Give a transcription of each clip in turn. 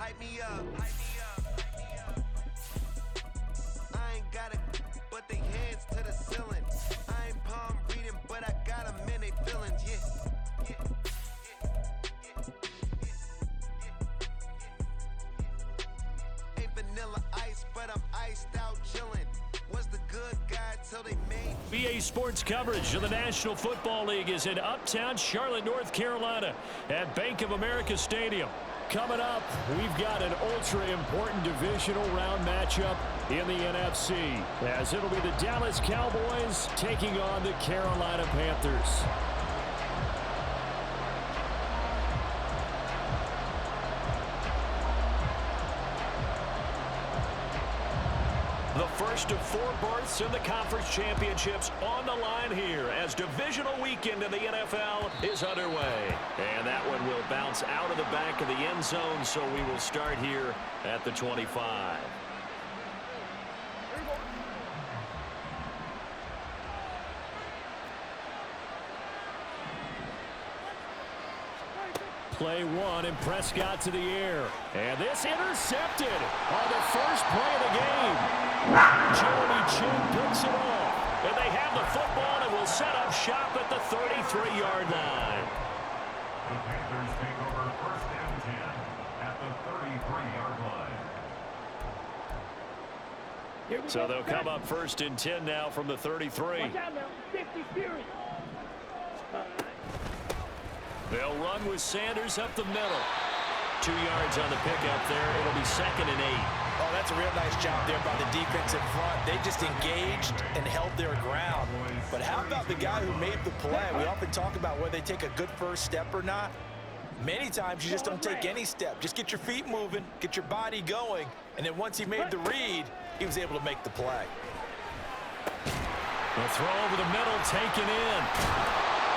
Hype me up. I ain't got it, but they hands to the ceiling. I ain't palm reading, but I got them in they feelings. Ain't vanilla ice, but I'm iced out chillin'. Was the good guy till they made. BA Sports coverage of the National Football League is in Uptown Charlotte, North Carolina at Bank of America Stadium. Coming up, we've got an ultra-important divisional round matchup in the NFC, as it'll be the Dallas Cowboys taking on the Carolina Panthers. The first of 4 berths in the conference championships on the line here as divisional weekend in the NFL is underway. And that one will bounce out of the back of the end zone, so we will start here at the 25. Play 1 and Prescott to the air. And this intercepted on the first play of the game. Jeremy Chin picks it off. And they have the football and will set up shop at the 33-yard line. The Panthers take over first and 10 at the 33-yard line. So they'll come up first and 10 now from the 33. Watch out now. 50 Fury. They'll run with Sanders up the middle. 2 yards on the pickup there. It'll be 2nd and 8. Oh, that's a real nice job there by the defense in front. They just engaged and held their ground. But how about the guy who made the play? We often talk about whether they take a good first step or not. Many times you just don't take any step. Just get your feet moving, get your body going, and then once he made the read, he was able to make the play. The throw over the middle, taken in.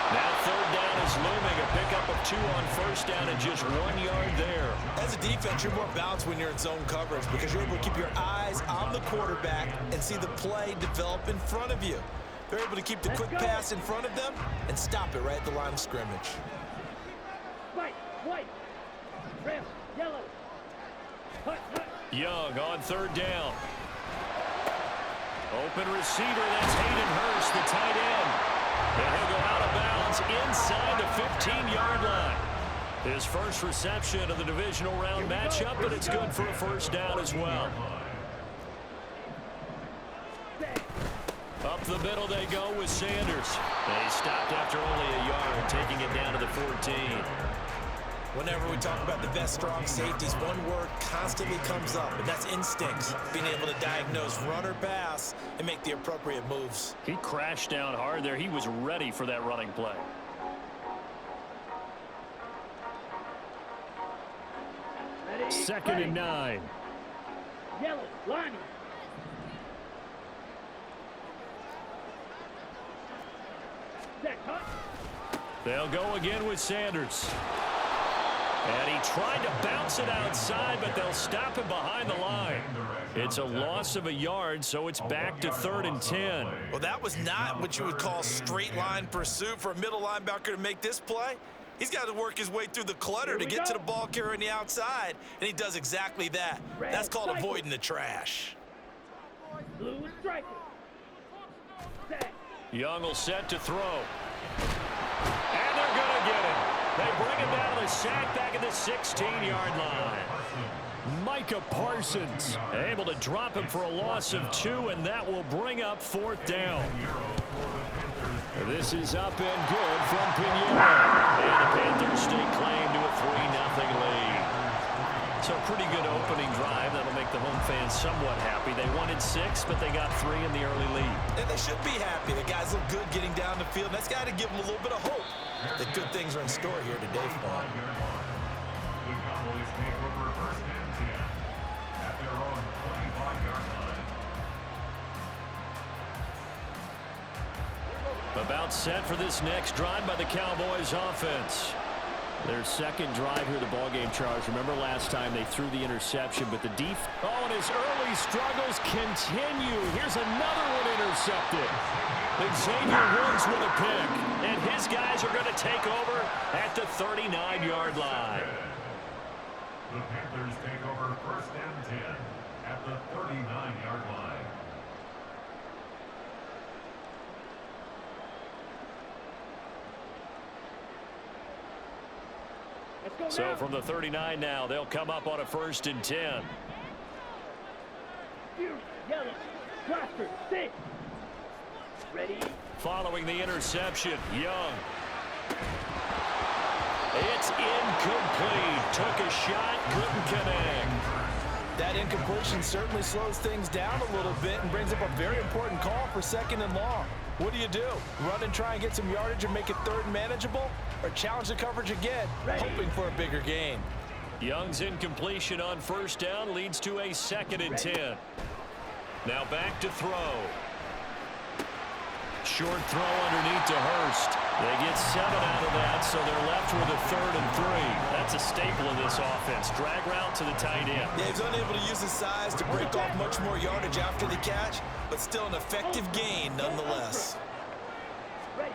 Now 3rd down is looming. A pickup of 2 on first down and just 1 yard there. As a defense, you're more balanced when you're in zone coverage because you're able to keep your eyes on the quarterback and see the play develop in front of you. They're able to keep the quick pass in front of them and stop it right at the line of scrimmage. White, red, yellow. Young on 3rd down. Open receiver, that's Hayden Hurst, the tight end. And he'll go out of bounds inside the 15-yard line. His first reception of the divisional round matchup, but it's good for a first down as well. Up the middle they go with Sanders. They stopped after only a yard, taking it down to the 14. Whenever we talk about the best strong safeties, one word constantly comes up, and that's instincts. Being able to diagnose run or pass and make the appropriate moves. He crashed down hard there. He was ready for that running play. Ready, 2nd and 9. Yellow, line. They'll go again with Sanders. And he tried to bounce it outside, but they'll stop him behind the line. It's a loss of a yard, so it's back to 3rd and 10. Well, that was not what you would call straight line pursuit for a middle linebacker to make this play. He's got to work his way through the clutter to get to the ball carrier on the outside, and he does exactly that. That's called avoiding the trash. Blue and striker. Young will set to throw. And they're going to get him. They bring him down to the sack back at the 16-yard line. Micah Parsons able to drop him for a loss of 2, and that will bring up 4th down. This is up and good from Pinheiro. And the Panthers stake claim to a 3-0 lead. So a pretty good opening drive. That'll make the home fans somewhat happy. They wanted 6, but they got 3 in the early lead. And they should be happy. The guys look good getting down the field. That's got to give them a little bit of hope that good things are in store here today for them. The Cowboys take over first and 10 at their own 25-yard line. About set for this next drive by the Cowboys offense. Their second drive here, the ballgame, Charles. Remember last time they threw the interception, but the and his early struggles continue. Here's another one intercepted. Xavier Woods with a pick, and his guys are going to take over at the 39-yard line. The Panthers take over 1st and 10 at the 39-yard line. Let's go So now. from the 39 now, they'll come up on a 1st and 10. Yellow. Cluster. 6. Ready. Following the interception, Young. It's incomplete. Took a shot, couldn't connect. That incompletion certainly slows things down a little bit and brings up a very important call for 2nd and long. What do? Run and try and get some yardage and make it 3rd and manageable? Or challenge the coverage again, hoping for a bigger gain? Young's incompletion on 1st down leads to a 2nd and 10. Now back to throw. Short throw underneath to Hurst. They get 7 out of that, so they're left with a 3rd and 3. That's a staple of this offense. Drag route to the tight end. Yeah, he's unable to use his size to break off much more yardage after the catch, but still an effective gain nonetheless. Ready.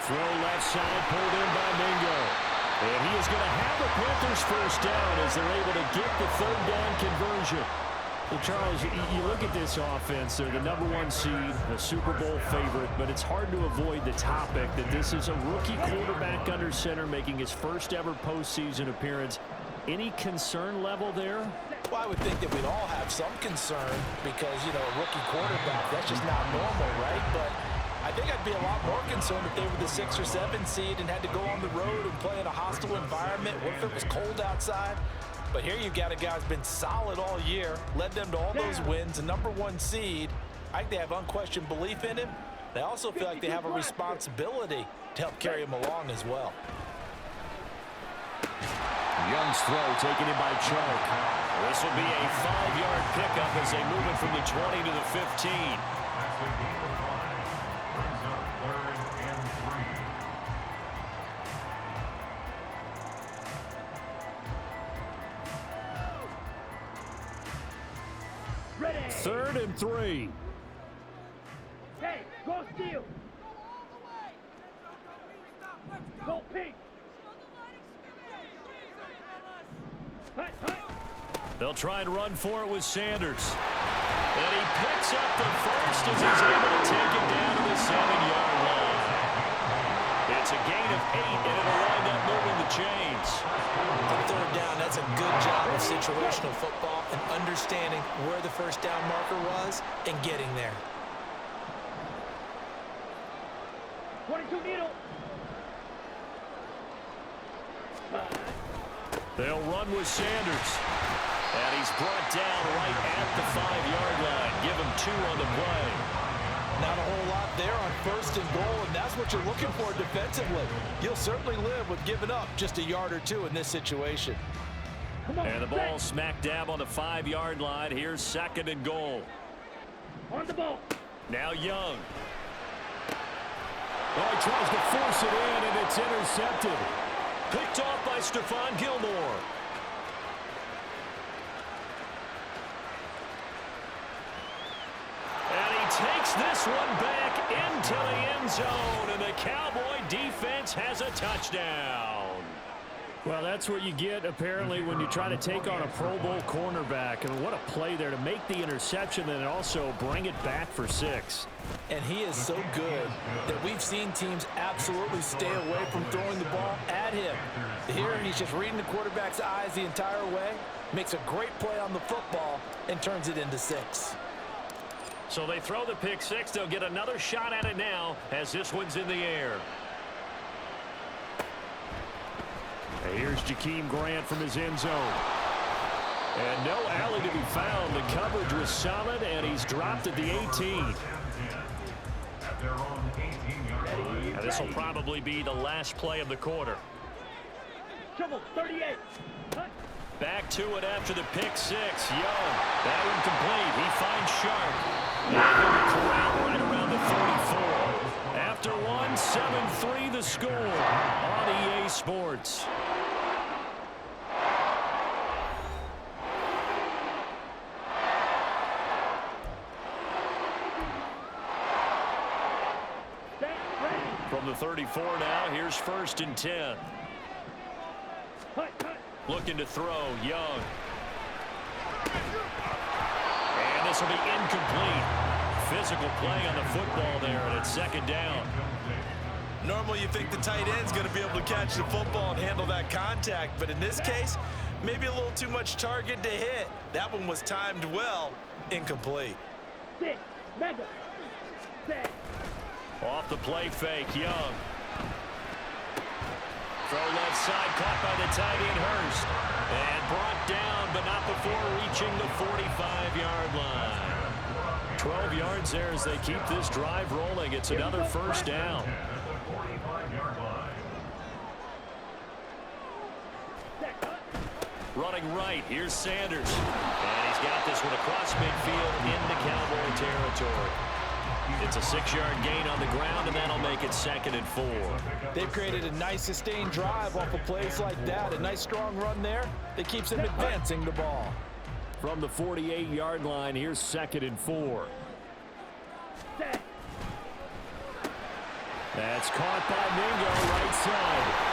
Throw left side, pulled in by Mingo. And he is going to have the Panthers 1st down as they're able to get the 3rd down conversion. Well, Charles, you look at this offense, they're the #1 seed, a Super Bowl favorite, but it's hard to avoid the topic that this is a rookie quarterback under center making his 1st ever postseason appearance. Any concern level there? Well, I would think that we'd all have some concern because, a rookie quarterback, that's just not normal, right? But I think I'd be a lot more concerned if they were the 6 or 7 seed and had to go on the road and play in a hostile environment. What if it was cold outside? But here you've got a guy who's been solid all year, led them to all those wins, a #1 seed. I think they have unquestioned belief in him. They also feel like they have a responsibility to help carry him along as well. Young's throw taken in by Chark. This will be a 5-yard pickup as they move it from the 20 to the 15. That's the game of 5. Brings up 3rd and 3. Ready. 3rd and 3. Hey, go steal. Go pink. Hut. They'll try and run for it with Sanders. And he picks up the 1st as he's able to take it down to the 7-yard line. It's a gain of 8, and it'll wind up moving the chains. On 3rd down, that's a good job of situational football and understanding where the 1st down marker was and getting there. 22 needle. They'll run with Sanders. And he's brought down right at the 5-yard line. Give him 2 on the play. Not a whole lot there on 1st and goal, and that's what you're looking for defensively. You'll certainly live with giving up just a yard or 2 in this situation. Come on. And the ball smack dab on the 5-yard line. Here's 2nd and goal. On the ball. Now Young. Oh, he tries to force it in, and it's intercepted. Picked off by Stephon Gilmore. And he takes this one back into the end zone, and the Cowboy defense has a touchdown. Well, that's what you get, apparently, when you try to take on a Pro Bowl cornerback. And what a play there to make the interception and also bring it back for 6. And he is so good that we've seen teams absolutely stay away from throwing the ball at him. Here, he's just reading the quarterback's eyes the entire way, makes a great play on the football, and turns it into 6. So they throw the pick 6. They'll get another shot at it now as this one's in the air. And here's Jakeem Grant from his end zone. And no alley to be found. The coverage was solid, and he's dropped at the 18. At their own 18-yard line. And this will probably be the last play of the quarter. Trouble. 38. Hut. Back to it after the pick 6. Young. That incomplete. He finds Sharp. And he'll be corralled right around the 34. After one, 7-3 the score on EA Sports. From the 34 now, here's 1st and 10. Hut. Looking to throw, Young. And this will be incomplete. Physical play on the football there, and it's second down. Normally you think the tight end's going to be able to catch the football and handle that contact, but in this case, maybe a little too much target to hit. That one was timed well, incomplete. Six, mega, set. Off the play fake, Young. Throw left side, caught by the tight end Hurst. And brought down, but not before reaching the 45-yard line. 12 yards there as they keep this drive rolling. It's another first down. Running right, here's Sanders. And he's got this one across midfield into Cowboy territory. It's a 6-yard gain on the ground, and that'll make it 2nd and 4. They've created a nice sustained drive off of plays like that. A nice strong run there that keeps them advancing the ball. From the 48-yard line, here's 2nd and 4. That's caught by Mingo, right side.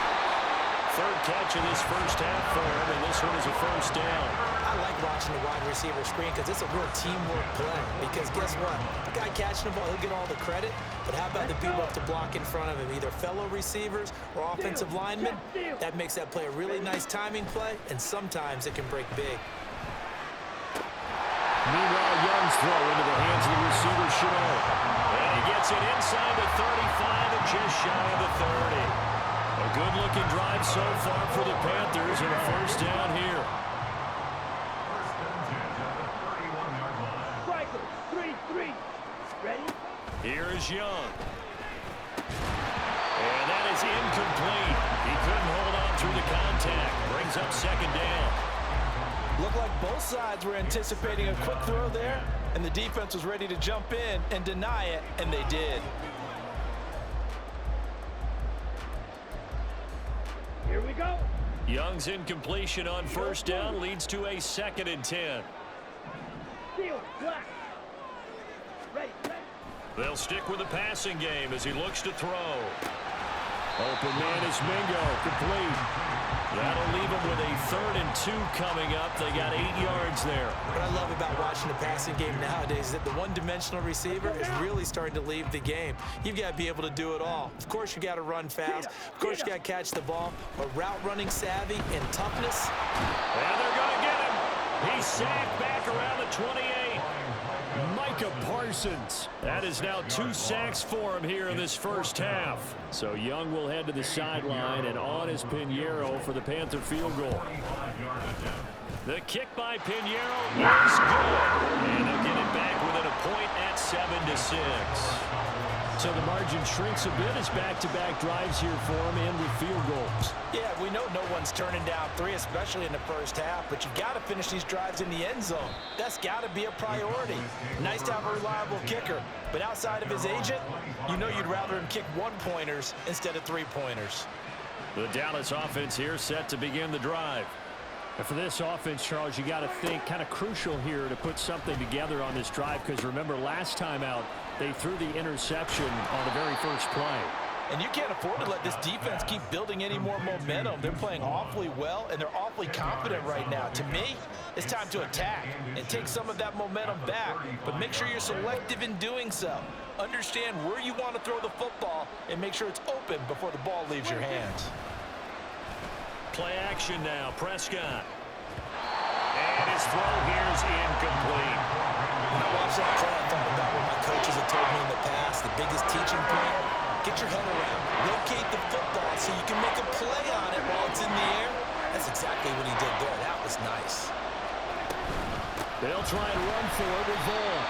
Third catch of this first half for him, and this one is a first down. I like watching the wide receiver screen because it's a real teamwork play. Because guess what? The guy catching the ball, he'll get all the credit. But how about the people up to block in front of him, either fellow receivers or offensive linemen? That makes that play a really nice timing play, and sometimes it can break big. Meanwhile, Young's throw into the hands of the receiver, Chanel. And he gets it inside the 35 and just shy of the 30. A good-looking drive so far for the Panthers, and a first down here. Striker, 3-3. Ready? Here is Young. And that is incomplete. He couldn't hold on through the contact. Brings up second down. Looked like both sides were anticipating a quick throw there, and the defense was ready to jump in and deny it, and they did. Here we go. Young's incompletion on first down leads to a 2nd and 10. Seal, black. Ready, ready. They'll stick with the passing game as he looks to throw. Open man is Mingo, complete. That'll leave him with a 3rd and 2 coming up. They got 8 yards there. What I love about watching the passing game nowadays is that the one-dimensional receiver is really starting to leave the game. You've got to be able to do it all. Of course, you got to run fast. Of course, you got to catch the ball. But route running savvy and toughness. And they're going to get him. He's sacked back around the 28. Micah Parsons. That is now 2 sacks for him here in this first half. So Young will head to the sideline, and on is Pinheiro for the Panther field goal. The kick by Pinheiro is good. And they'll get it back within a point at 7-6. So the margin shrinks a bit as back-to-back drives here for him and with field goals. Yeah, we know no one's turning down 3, especially in the first half, but you got to finish these drives in the end zone. That's got to be a priority. Nice to have a reliable kicker, but outside of his agent, you know you'd rather him kick 1-pointers instead of 3-pointers. The Dallas offense here set to begin the drive. And for this offense, Charles, you got to think kind of crucial here to put something together on this drive, because remember last time out they threw the interception on the very first play. And you can't afford to let this defense keep building any more momentum. They're playing awfully well, and they're awfully confident right now. To me, it's time to attack and take some of that momentum back, but make sure you're selective in doing so. Understand where you want to throw the football and make sure it's open before the ball leaves your hands. Play action now, Prescott. And his throw here is incomplete. When I watched that play, I thought about what my coaches have told me in the past. The biggest teaching point, get your head around. Locate the football so you can make a play on it while it's in the air. That's exactly what he did there. That was nice. They'll try and run for it with Vaughn.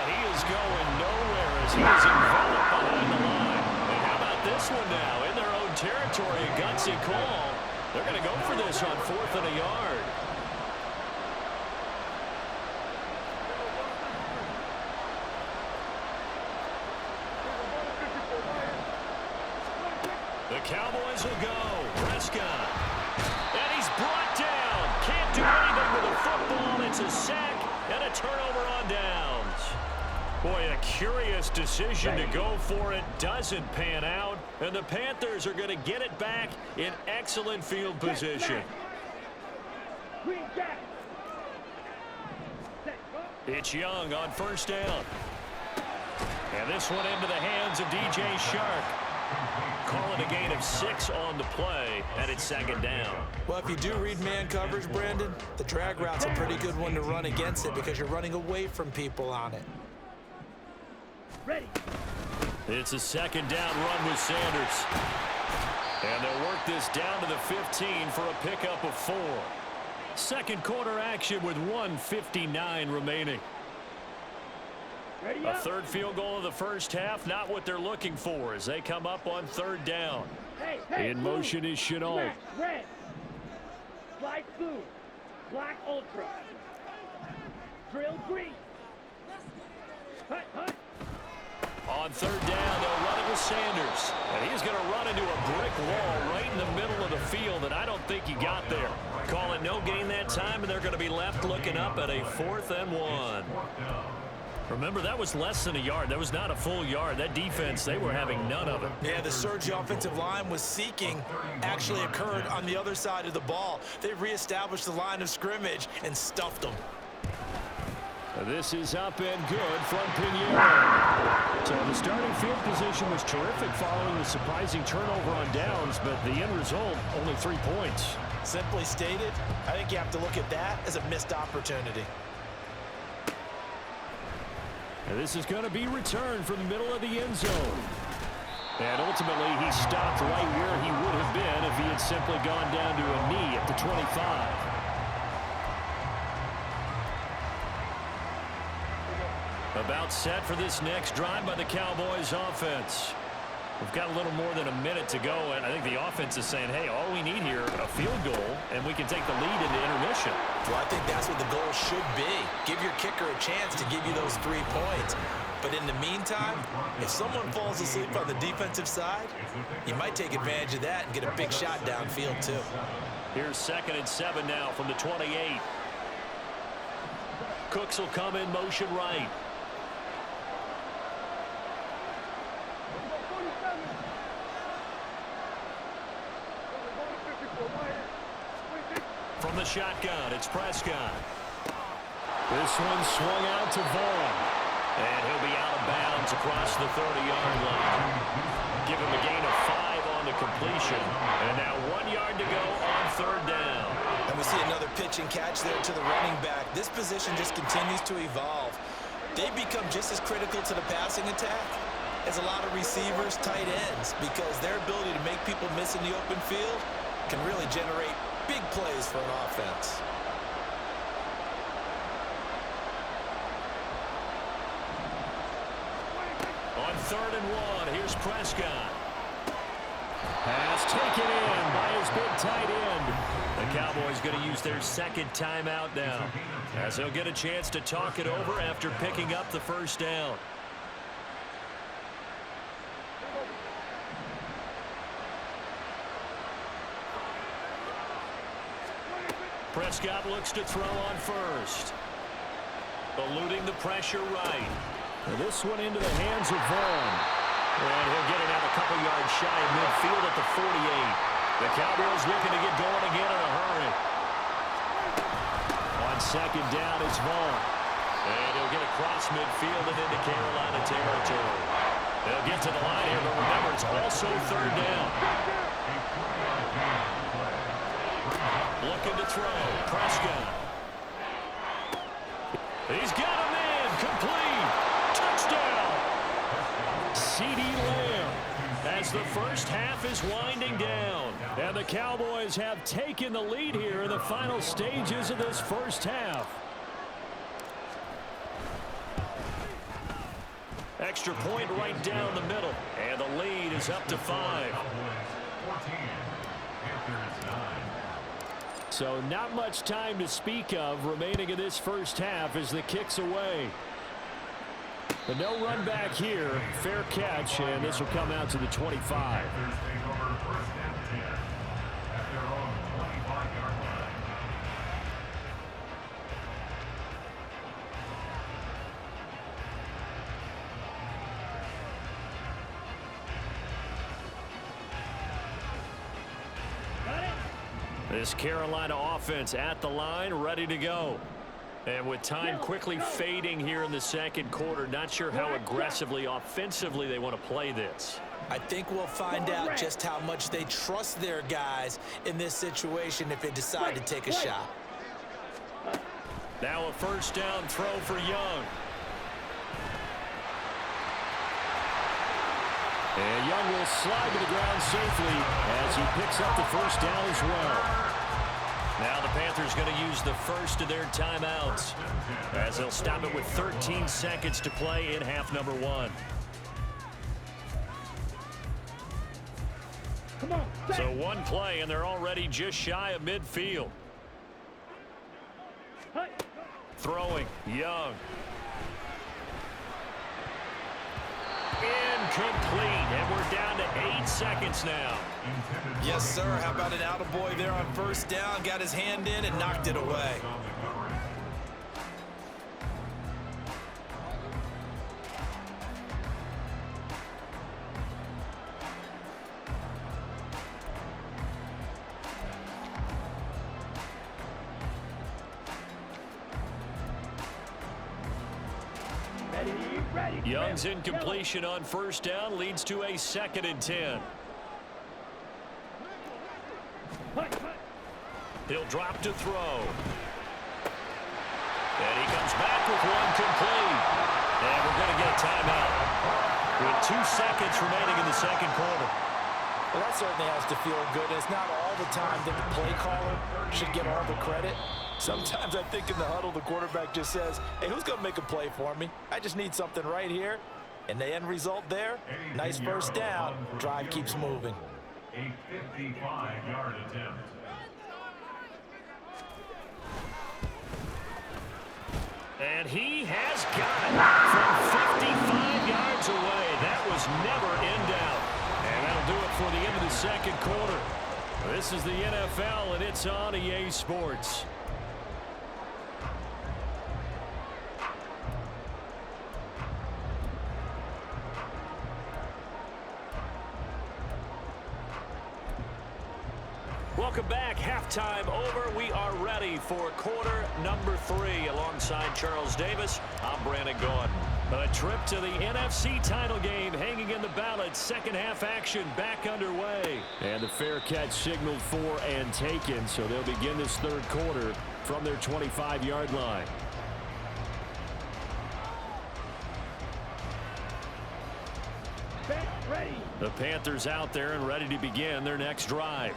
He is going nowhere as he is enveloped behind the line. And how about this one now? In their own territory, a gutsy call. They're going to go for this on 4th and a yard. The Cowboys will go. Prescott. And he's brought down. Can't do anything with a football. It's a sack and a turnover on downs. Boy, a curious decision to go for it. Doesn't pan out. And the Panthers are going to get it back in excellent field position. It's Young on first down. And this one into the hands of DJ Shark. Call it a gain of 6 on the play, and it's second down. Well, if you do read man coverage, Brandon, the drag route's a pretty good one to run against it because you're running away from people on it. Ready. It's a second down run with Sanders. And they'll work this down to the 15 for a pickup of 4. Second quarter action with 1:59 remaining. Ready A up. third field goal of the first half, not what they're looking for as they come up on third down. Hey, In blue. motion is Chenault. Black, red. Light blue. Black ultra. Drill green. Hut, hut. On third down, they'll run it with Sanders. And he's going to run into a brick wall right in the middle of the field, and I don't think he got there. Call it no gain that time, and they're going to be left looking up at a 4th and 1. Remember, that was less than a yard. That was not a full yard. That defense, they were having none of it. Yeah, the surge the offensive line was seeking actually occurred on the other side of the ball. They reestablished the line of scrimmage and stuffed them. This is up and good from Pinheiro. So the starting field position was terrific following the surprising turnover on downs, but the end result, only 3 points. Simply stated, I think you have to look at that as a missed opportunity. And this is going to be returned from the middle of the end zone. And ultimately, he stopped right where he would have been if he had simply gone down to a knee at the 25. About set for this next drive by the Cowboys offense. We've got a little more than a minute to go, and I think the offense is saying, hey, all we need here, a field goal, and we can take the lead into intermission. Well, I think that's what the goal should be. Give your kicker a chance to give you those 3 points. But in the meantime, if someone falls asleep on the defensive side, you might take advantage of that and get a big shot downfield, too. Here's 2nd and 7 now from the 28. Cooks will come in motion right. From the shotgun, it's Prescott. This one swung out to Vaughn. And he'll be out of bounds across the 30-yard line. Give him a gain of 5 on the completion. And now 1 yard to go on third down. And we see another pitch and catch there to the running back. This position just continues to evolve. They become just as critical to the passing attack as a lot of receivers, tight ends, because their ability to make people miss in the open field can really generate big plays for an offense. On 3rd and 1, here's Prescott. Pass taken in by his big tight end. The Cowboys going to use their 2nd timeout now, as they'll get a chance to talk it over after picking up the first down. Prescott looks to throw on first. Eluding the pressure right. And this one into the hands of Vaughn. And he'll get it out a couple yards shy of midfield at the 48. The Cowboys looking to get going again in a hurry. On 2nd down, it's Vaughn. And he'll get across midfield and into Carolina territory. They'll get to the line here, but remember, it's also 3rd down. Looking to throw. Prescott. He's got a man. Complete. Touchdown. CeeDee Lamb. As the first half is winding down. And the Cowboys have taken the lead here in the final stages of this first half. Extra point right down the middle. And the lead is up to 5. So not much time to speak of remaining in this first half as the kick's away. But no run back here. Fair catch, and this will come out to the 25. This Carolina offense at the line, ready to go. And with time quickly fading here in the second quarter, not sure how aggressively, offensively they want to play this. I think we'll find out just how much they trust their guys in this situation if they decide to take a shot. Now a first down throw for Young. And Young will slide to the ground safely as he picks up the first down as well. Now the Panthers going to use the first of their timeouts as they'll stop it with 13 seconds to play in half number 1. Come on. So one play, and they're already just shy of midfield. Throwing, Young. Incomplete, and we're down to 8 seconds now. Yes, sir. How about an attaboy there on first down? Got his hand in and knocked it away. Young's incompletion on first down leads to a 2nd and 10. He'll drop to throw. And he comes back with one complete. And we're going to get a timeout with 2 seconds remaining in the second quarter. Well, that certainly has to feel good. It's not all the time that the play caller should get all the credit. Sometimes I think in the huddle, the quarterback just says, hey, who's going to make a play for me? I just need something right here. And the end result there, nice first down. Drive keeps moving. A 55-yard attempt. And he has got it from 55 yards away. That was never in doubt. And that'll do it for the end of the second quarter. This is the NFL, and it's on EA Sports. Welcome back. Halftime over. We are ready for quarter number 3. Alongside Charles Davis, I'm Brandon Gordon. A trip to the NFC title game hanging in the balance. Second half action back underway. And the fair catch signaled for and taken. So they'll begin this third quarter from their 25-yard line. Ready. The Panthers out there and ready to begin their next drive.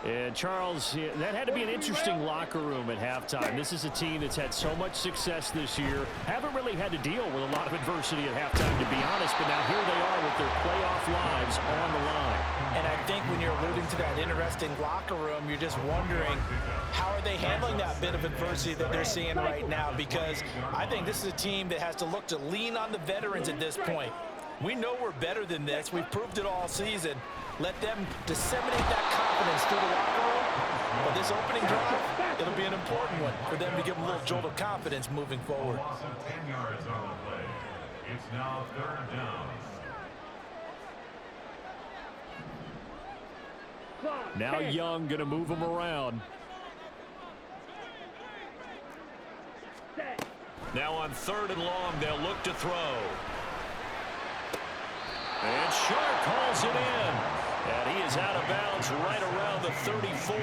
And Charles, that had to be an interesting locker room at halftime. This is a team that's had so much success this year. Haven't really had to deal with a lot of adversity at halftime, to be honest. But now here they are with their playoff lives on the line. And I think when you're alluding to that interesting locker room, you're just wondering, how are they handling that bit of adversity that they're seeing right now? Because I think this is a team that has to look to lean on the veterans at this point. We know we're better than this. We've proved it all season. Let them disseminate that confidence through the locker room. But this opening drive, it'll be an important one for them to give them a little jolt of confidence moving forward. A loss of 10 yards on the play. It's now 3rd down. Now Young going to move them around. Now on 3rd and long, they'll look to throw. And Sharp calls it in. And he is out of bounds right around the 34.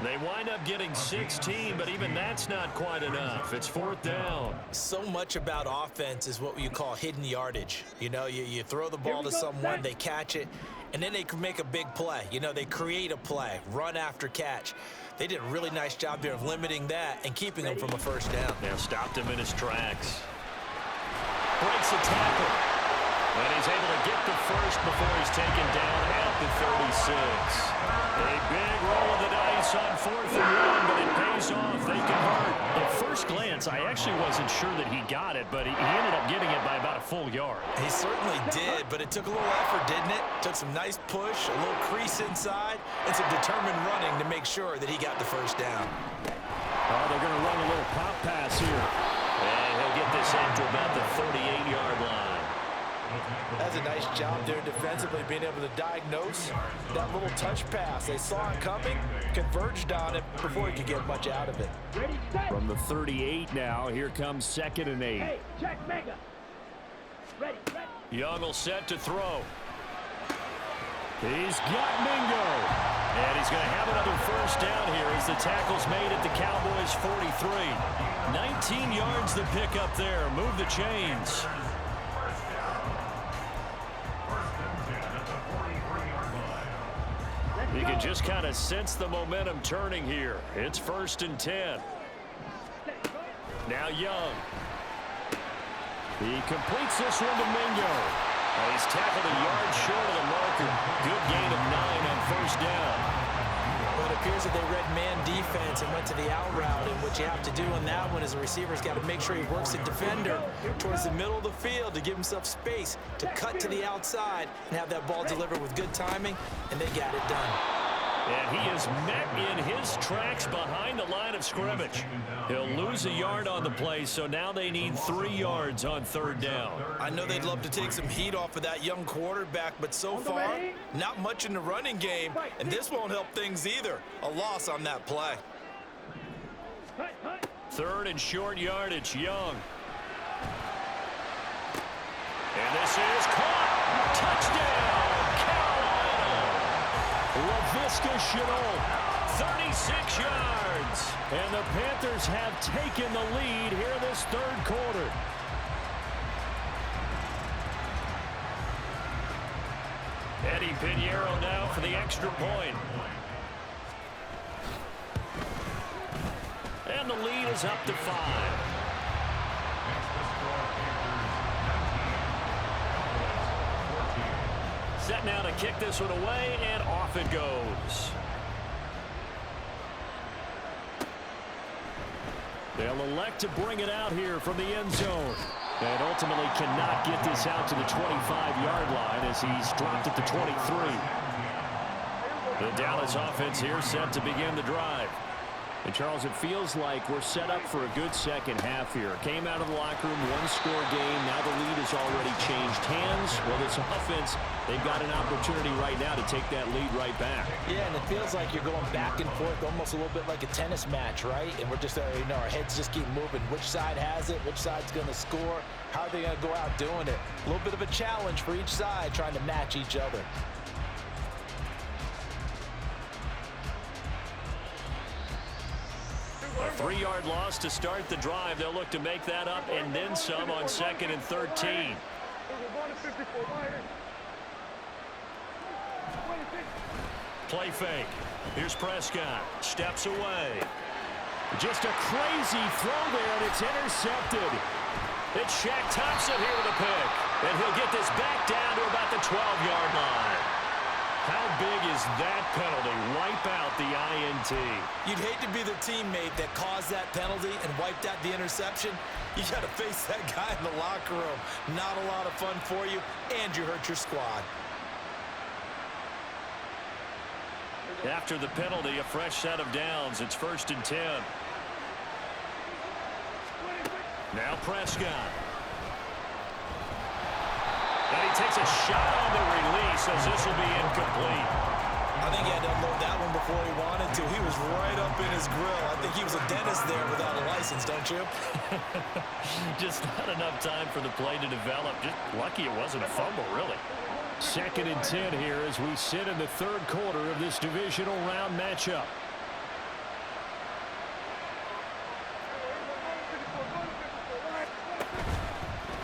They wind up getting 16, but even that's not quite enough. It's 4th down. So much about offense is what you call hidden yardage. You know, you throw the ball to someone, they catch it, and then they can make a big play. You know, they create a play, run after catch. They did a really nice job there of limiting that and keeping him from a first down. Now stopped him in his tracks. Breaks a tackle. And he's able to get the first before he's taken down at the 36. A big roll of the dice on 4th and 1, but it pays off. They convert. At first glance, I actually wasn't sure that he got it, but he ended up getting it by about a full yard. He certainly did, but it took a little effort, didn't it? Took some nice push, a little crease inside, and some determined running to make sure that he got the first down. Oh, they're going to run a little pop pass here. And he'll get this into about the 38-yard line. That's a nice job there defensively, being able to diagnose that little touch pass. They saw it coming, converged on it before he could get much out of it. Ready, set. From the 38 now, here comes 2nd and 8. Hey, check mega. Ready, ready. Young will set to throw. He's got Mingo. And he's going to have another first down here as the tackle's made at the Cowboys' 43. 19 yards to pick up there. Move the chains. You can just kind of sense the momentum turning here. It's 1st and 10. Now Young. He completes this one to Mingo. And he's tackled a yard short of the marker. Good gain of 9 on 1st down. Well, it appears that they read man defense and went to the out route. And what you have to do on that one is the receiver's got to make sure he works the defender towards the middle of the field to give himself space to cut to the outside and have that ball delivered with good timing, and they got it done. And he is met in his tracks behind the line of scrimmage. He'll lose a yard on the play, so now they need 3 yards on 3rd down. I know they'd love to take some heat off of that young quarterback, but so far, not much in the running game, and this won't help things either. A loss on that play. 3rd and short yardage, Young. And this is caught. Touchdown, Laviska Shenault, 36 yards. And the Panthers have taken the lead here this 3rd quarter. Eddie Pinheiro now for the extra point. And the lead is up to 5. Set now to kick this one away, and off it goes. They'll elect to bring it out here from the end zone. And ultimately cannot get this out to the 25-yard line as he's dropped at the 23. The Dallas offense here set to begin the drive. And, Charles, it feels like we're set up for a good second half here. Came out of the locker room, one-score game. Now the lead has already changed hands. Well, this offense, they've got an opportunity right now to take that lead right back. Yeah, and it feels like you're going back and forth, almost a little bit like a tennis match, right? And we're just, our heads just keep moving. Which side has it? Which side's going to score? How are they going to go out doing it? A little bit of a challenge for each side, trying to match each other. A 3-yard loss to start the drive. They'll look to make that up and then some on 2nd and 13. Play fake. Here's Prescott. Steps away. Just a crazy throw there, and it's intercepted. It's Shaq Thompson here with a pick. And he'll get this back down to about the 12-yard line. How big is that penalty? Wipe out the INT. You'd hate to be the teammate that caused that penalty and wiped out the interception. You got to face that guy in the locker room. Not a lot of fun for you, and you hurt your squad. After the penalty, a fresh set of downs. It's 1st and 10. Now Prescott. And he takes a shot on the release as this will be incomplete. I think he had to unload that one before he wanted to. He was right up in his grill. I think he was a dentist there without a license, don't you? Just not enough time for the play to develop. Just lucky it wasn't a fumble, really. 2nd and 10 here as we sit in the 3rd quarter of this divisional round matchup.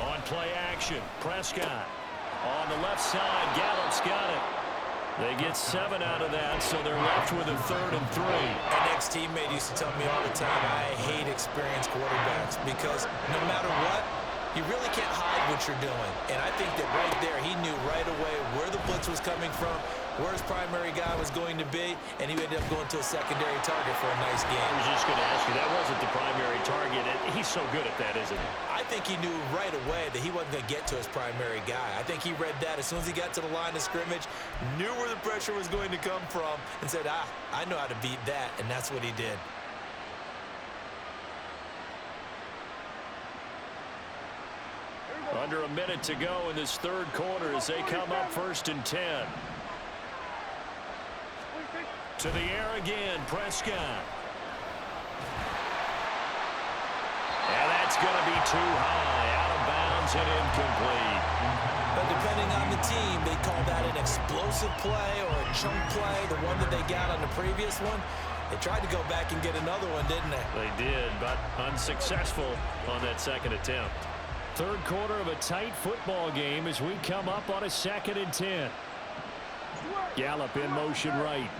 On play action, Prescott. On the left side, Gallup's got it. They get 7 out of that, so they're left with a 3rd and 3. An ex-teammate used to tell me all the time, I hate experienced quarterbacks because no matter what, you really can't hide what you're doing. And I think that right there, he knew right away where the blitz was coming from, where his primary guy was going to be, and he ended up going to a secondary target for a nice game. I was just going to ask you, that wasn't the primary target. He's so good at that, isn't he? I think he knew right away that he wasn't going to get to his primary guy. I think he read that as soon as he got to the line of scrimmage, knew where the pressure was going to come from, and said, I know how to beat that, and that's what he did. Under a minute to go in this third quarter as they come up 1st and 10. To the air again, Prescott. And that's going to be too high, out of bounds and incomplete. But depending on the team, they call that an explosive play or a chunk play, the one that they got on the previous one. They tried to go back and get another one, didn't they? They did, but unsuccessful on that second attempt. Third quarter of a tight football game as we come up on a 2nd and 10. Gallup in motion right.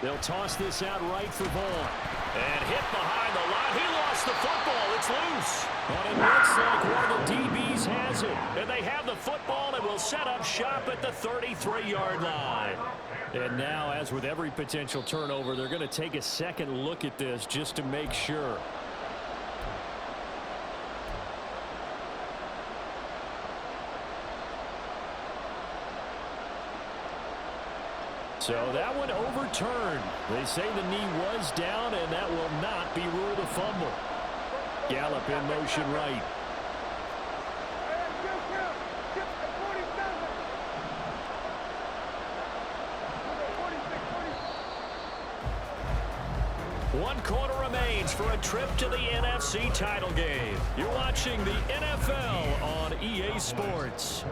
They'll toss this out right for Vaughn. And hit behind the line. He lost the football. It's loose. And it looks like one of the DBs has it. And they have the football and will set up shop at the 33-yard line. And now, as with every potential turnover, they're going to take a second look at this just to make sure. So that one overturned. They say the knee was down, and that will not be ruled a fumble. Gallup in motion right. One quarter remains for a trip to the NFC title game. You're watching the NFL on EA Sports.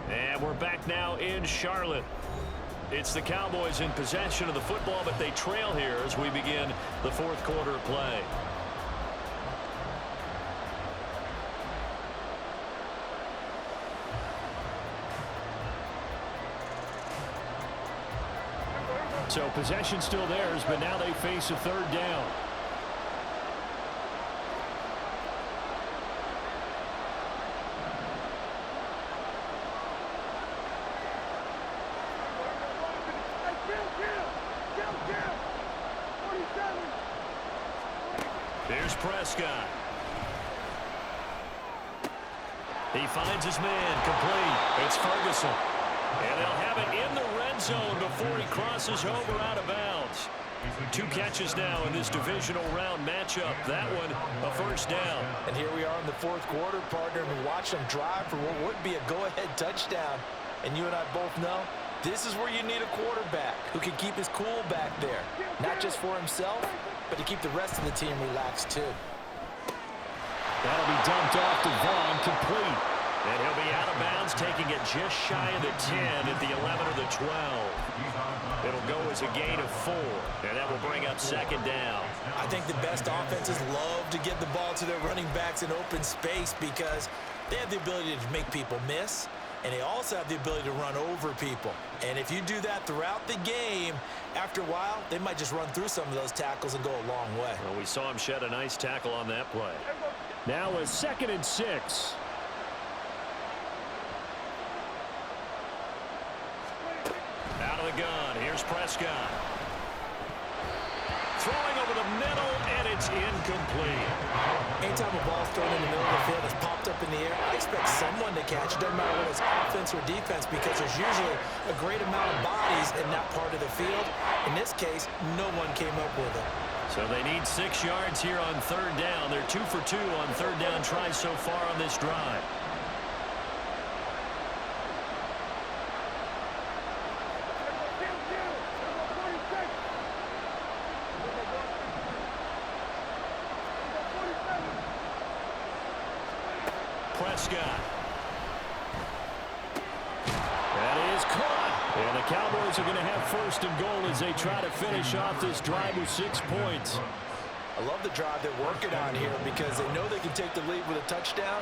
And we're back now in Charlotte. It's the Cowboys in possession of the football, but they trail here as we begin the fourth quarter of play. So possession still theirs, but now they face a third down. Here's Prescott. He finds his man, complete. It's Ferguson. And they'll have it in the red zone before he crosses over out of bounds. 2 catches now in this divisional round matchup. That one, a first down. And here we are in the fourth quarter, partner, and watch them drive for what would be a go-ahead touchdown. And you and I both know this is where you need a quarterback who can keep his cool back there. Not just for himself, but to keep the rest of the team relaxed too. That'll be dumped off to Vaughn, complete. And he'll be out of bounds, taking it just shy of the 10 at the 11 or the 12. It'll go as a gain of 4, and that will bring up second down. I think the best offenses love to get the ball to their running backs in open space because they have the ability to make people miss, and they also have the ability to run over people. And if you do that throughout the game, after a while, they might just run through some of those tackles and go a long way. Well, we saw him shed a nice tackle on that play. Now a 2nd and 6. Out of the gun, here's Prescott. Throwing over the middle, and it's incomplete. Anytime a ball's thrown in the middle of the field, it's popped up in the air, I expect someone to catch it. Doesn't matter whether it's offense or defense, because there's usually a great amount of bodies in that part of the field. In this case, no one came up with it. So they need 6 yards here on third down. They're 2 for 2 on third down tries so far on this drive. Prescott. That is caught. And the Cowboys are going to have first and goal as they try to finish off this drive with 6 points. I love the drive they're working on here because they know they can take the lead with a touchdown.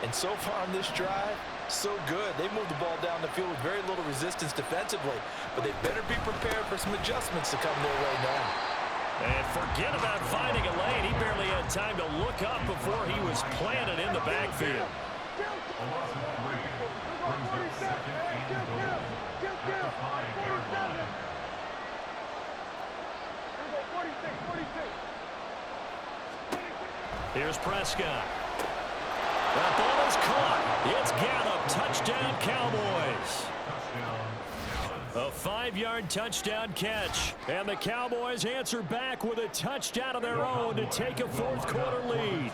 And so far on this drive, so good. They moved the ball down the field with very little resistance defensively. But they better be prepared for some adjustments to come their way now. And forget about finding a lane. He barely had time to look up before he was planted in the backfield. Here's Prescott. That ball is caught. It's Gallup. Touchdown, Cowboys. A 5-yard touchdown catch. And the Cowboys answer back with a touchdown of their own to take a fourth-quarter lead.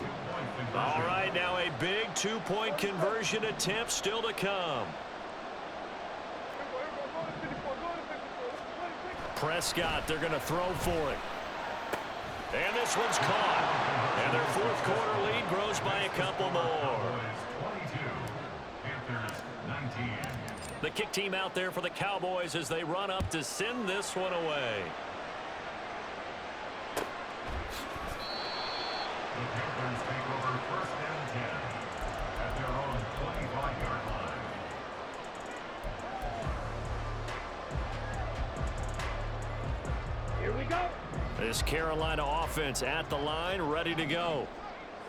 All right, now a big 2-point conversion attempt still to come. Prescott, they're going to throw for it. And this one's caught. And their fourth-quarter lead grows by a couple more. The kick team out there for the Cowboys as they run up to send this one away. The Panthers take over first and 10 at their own 25-yard line. Here we go. This Carolina offense at the line, ready to go.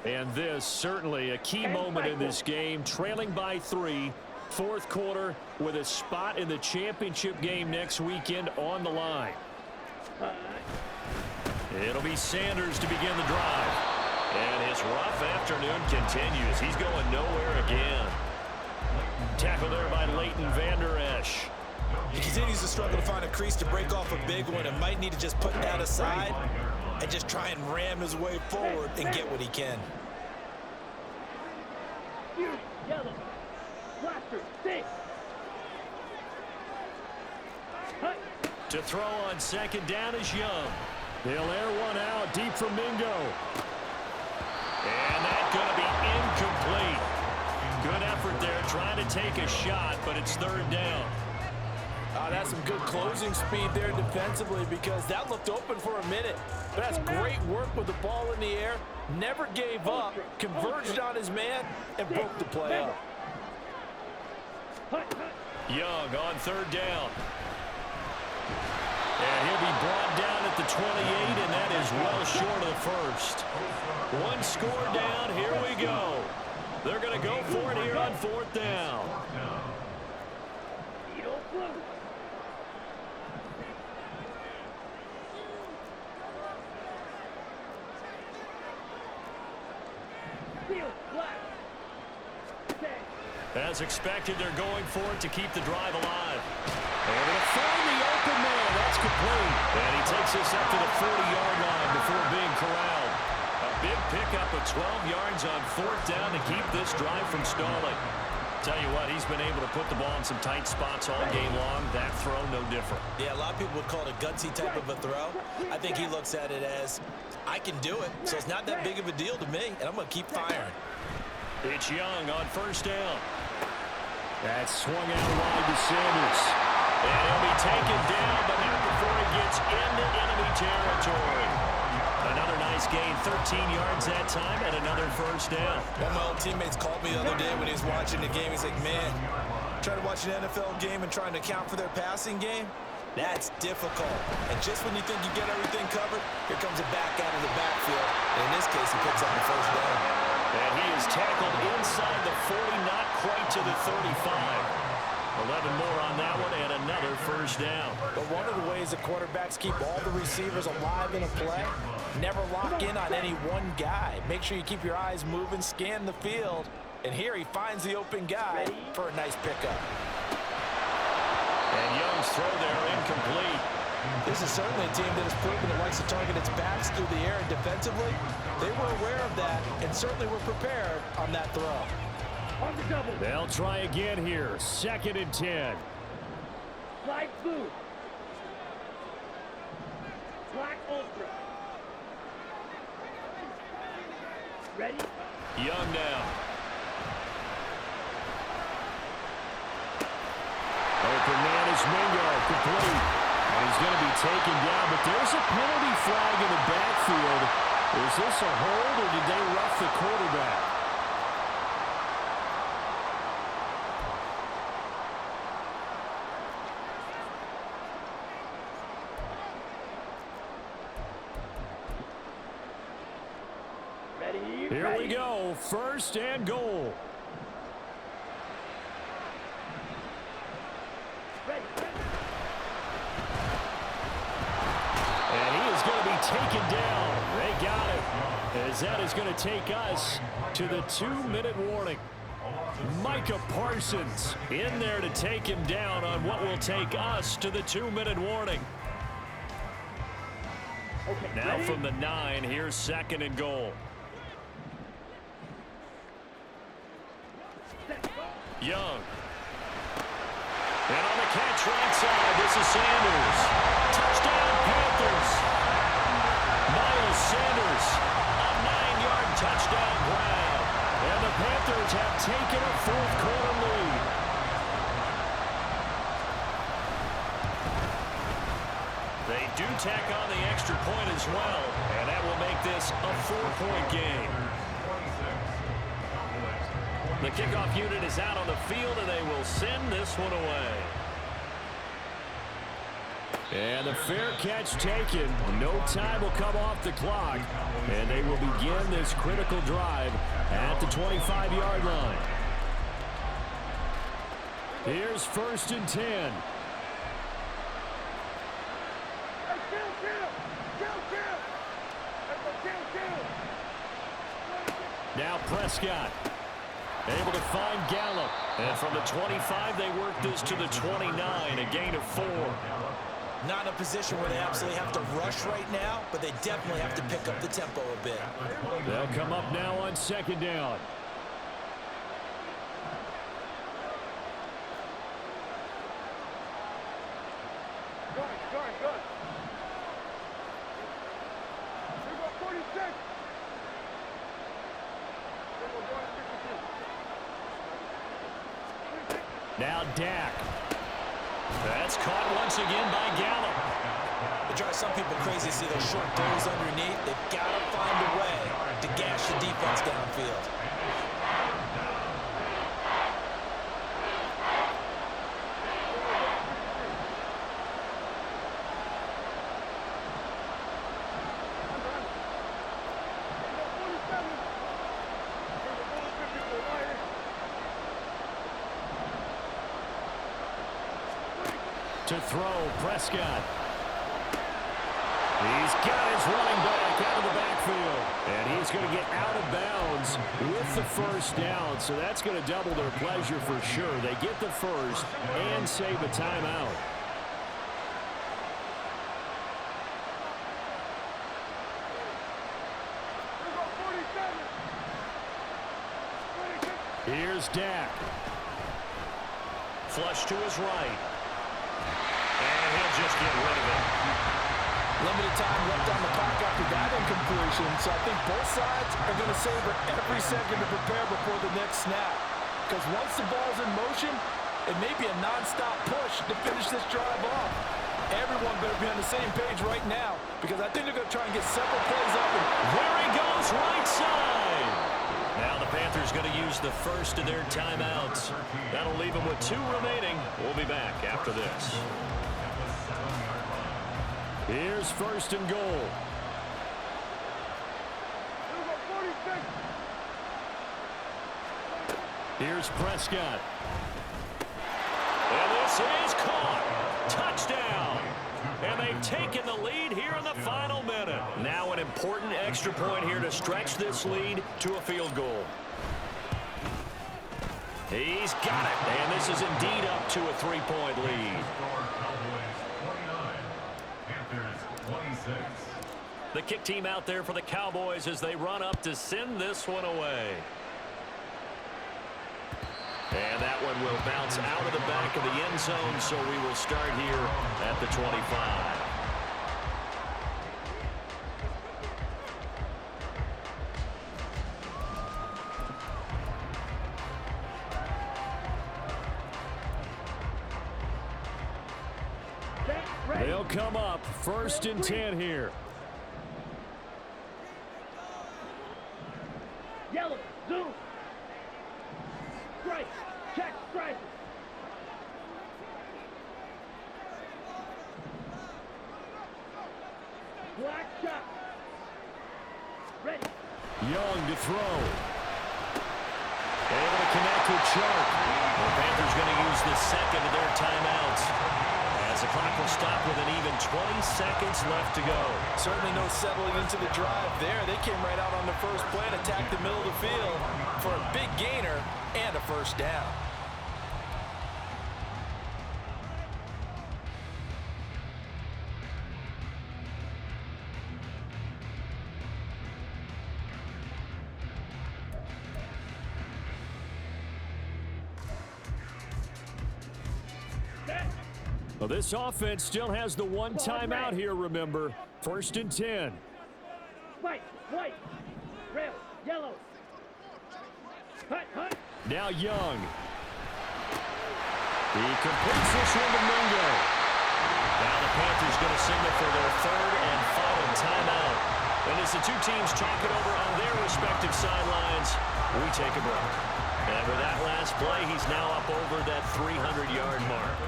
And this certainly a key moment in this game, trailing by 3, fourth quarter with a spot in the championship game next weekend on the line. It'll be Sanders to begin the drive. And his rough afternoon continues. He's going nowhere again. Tackle there by Leighton Vander Esch. He continues to struggle to find a crease to break off a big one and might need to just put that aside and just try and ram his way forward and get what he can. Yellow. Blaster. 6. To throw on second down is Young. They'll air one out deep from Mingo. And that's going to be incomplete. Good effort there trying to take a shot, but it's third down. That's some good closing speed there defensively because that looked open for a minute. But that's great work with the ball in the air. Never gave up, converged on his man, and broke the play up. Young on third down. And he'll be brought down at the 28, and that is well short of the first. One score down, here we go. They're going to go for it here on fourth down. As expected, they're going for it to keep the drive alive. And it'll find the open man. That's complete. And he takes this up to the 40-yard line before being corralled. A big pickup of 12 yards on fourth down to keep this drive from stalling. Tell you what, he's been able to put the ball in some tight spots all game long. That throw, no different. Yeah, a lot of people would call it a gutsy type of a throw. I think he looks at it as, I can do it, so it's not that big of a deal to me, and I'm going to keep firing. It's Young on first down. That's swung out wide to Sanders. And he'll be taken down, but not before he gets into enemy territory. Another nice gain, 13 yards that time, and another first down. One of my old teammates called me the other day when he was watching the game. He's like, man, trying to watch an NFL game and trying to account for their passing game, that's difficult. And just when you think you get everything covered, here comes a back out of the backfield. And in this case, he picks up the first down. And he is tackled inside the 40, not quite to the 35. 11 more on that one, and another first down. But one of the ways the quarterbacks keep all the receivers alive in a play, never lock in on any one guy. Make sure you keep your eyes moving, scan the field. And here he finds the open guy for a nice pickup. And Young's throw there incomplete. This is certainly a team that has proven it likes to target its backs through the air, and defensively, they were aware of that and certainly were prepared on that throw. On the double. They'll try again here. 2nd and 10. Light blue. Black ultra. Ready? Young now. Open man is Mingo, complete. And he's going to be taken down, but there's a penalty flag in the backfield. Is this a hold, or did they rough the quarterback? Here we go, 1st and goal. And he is going to be taken down. They got it. As that is going to take us to the 2-minute warning. Micah Parsons in there to take him down on what will take us to the 2-minute warning. Okay, Now ready? from the 9, here's 2nd and goal. Young. And on the catch right side, this is Sanders. Touchdown, Panthers. Miles Sanders, a 9-yard touchdown grab. And the Panthers have taken a 4th-quarter lead. They do tack on the extra point as well, and that will make this a 4-point game. The kickoff unit is out on the field, and they will send this one away. And the fair catch taken. No time will come off the clock, and they will begin this critical drive at the 25-yard line. Here's 1st and 10. Now Prescott. Able to find Gallup. And from the 25, they work this to the 29, a gain of 4. Not in a position where they absolutely have to rush right now, but they definitely have to pick up the tempo a bit. They'll come up now on 2nd down. Good. Here we go, 46. Now Dak. That's caught once again by Gallup. It drives some people crazy to see those short throws underneath. They've got to find a way to gash the defense downfield. To throw, Prescott. He's got his running back out of the backfield. And he's going to get out of bounds with the 1st down. So that's going to double their pleasure for sure. They get the 1st and save a timeout. Here's Dak. Flush to his right. And he'll just get rid of it. Limited time left on the clock after that incompletion, so I think both sides are going to savor every second to prepare before the next snap. Because once the ball's in motion, it may be a non-stop push to finish this drive off. Everyone better be on the same page right now, because I think they're going to try and get several plays up. And there he goes, right side. Now the Panthers going to use the 1st of their timeouts. That'll leave them with 2 remaining. We'll be back after this. Here's 1st and goal. Here's Prescott. And this is caught. Touchdown. And they've taken the lead here in the final minute. Now an important extra point here to stretch this lead to a field goal. He's got it. And this is indeed up to a 3-point lead. The kick team out there for the Cowboys as they run up to send this one away. And that one will bounce out of the back of the end zone, so we will start here at the 25. They'll come up 1st and 10 here. Yellow, zoom. Strike, check, strike. Black shot. Ready. Young to throw. Able to connect with Chark. The Panthers going to use the 2nd of their timeouts as as the clock will stop with an even 20 seconds left to go. Certainly no settling into the drive there. They came right out on the first play and attacked the middle of the field for a big gainer and a first down. Well, this offense still has the one timeout here, remember. 1st and 10. White, white, red, yellow. Hut, hut. Now Young. He completes this one to Mingo. Now the Panthers going to signal for their 3rd and final timeout. And as the two teams talk it over on their respective sidelines, we take a break. And with that last play, he's now up over that 300-yard mark.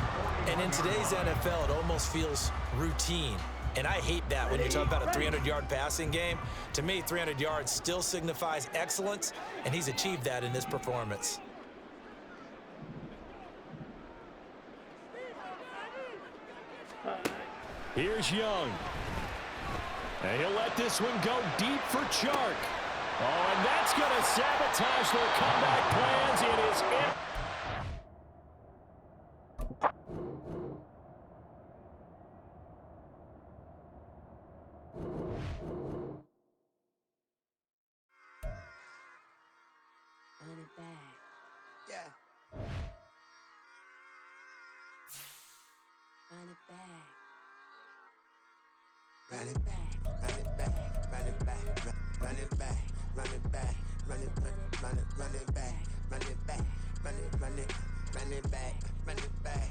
And in today's NFL, it almost feels routine. And I hate that when you talk about a 300-yard passing game. To me, 300 yards still signifies excellence, and he's achieved that in this performance. Here's Young. And he'll let this one go deep for Chark. Oh, and that's going to sabotage their comeback plans. It is it. Run it back. Yeah. Run it back. Run it back, run it back, run it back, run it back, run it back, run it back, run it back, run it back, run it back, run it back,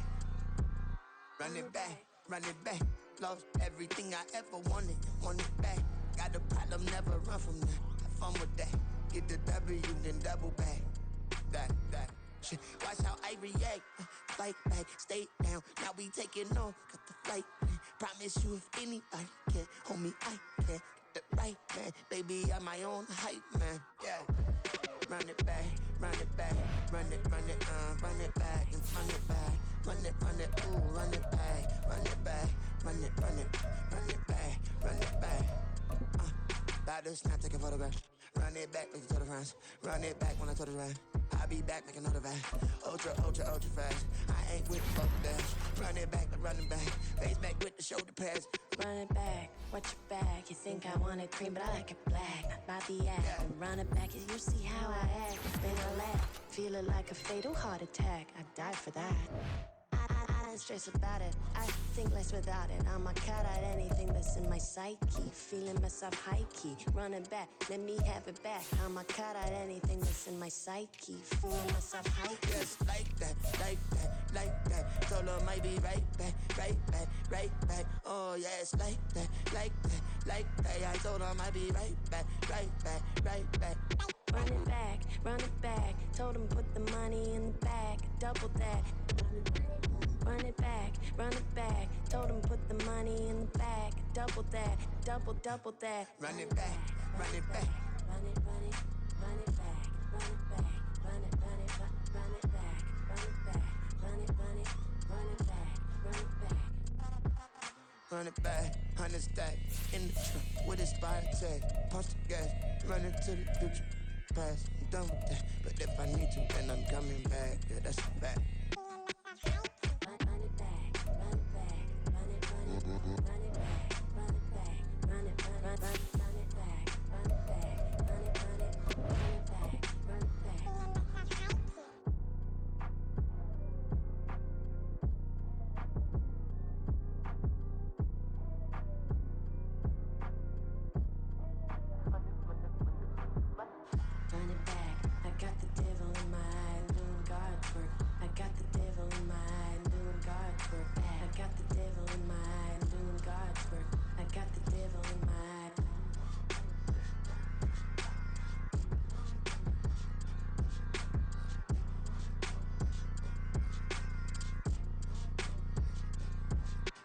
run it back, run it back. Lost everything I ever wanted it back. Got a problem, never run from that. Have fun with that. Get the W, then double back. That shit. Watch how I react. Fight back, stay down. Now we taking on, cut the flight. Promise you if anybody can, homie, I can. Get the right man, baby, I'm my own hype man. Yeah. Run it back, run it back, run it back, and run it back. Run it, ooh, run it back, run it back, run it back, run it back. About to snap, take a photograph. Run it back, make it to the friends. Run it back when I told the ride. I'll be back, make another back. Ultra fast. I ain't with the fuck dash. Run it back, but running back. Face back with the shoulder pads. Run it back, watch your back. You think I want it cream, but I like it black. Not by the act. Yeah. Run it back, you see how I act. Then I laugh, feeling like a fatal heart attack. I die for that. I don't stress about it. I think less without it. I'ma cut out anything that's in my psyche. Feeling myself high key. Running back, let me have it back. I'ma cut out anything that's in my psyche. Feeling myself high key. Yes, like that. Told her might be right back. Oh, yes, like that. I told her might be right back. Run it back. Told him put the money in the bag. Double that. Run it back. Told him put the money in the bag. Double that. Double that. Run it back. Run it back. Run it back. Run it back. Run it back. Run it back. Run it back, 100 stack in the truck with a spot tag. Punch the gas, run into the future. Past, I'm done with that. But if I need to, then I'm coming back. Yeah, that's a fact.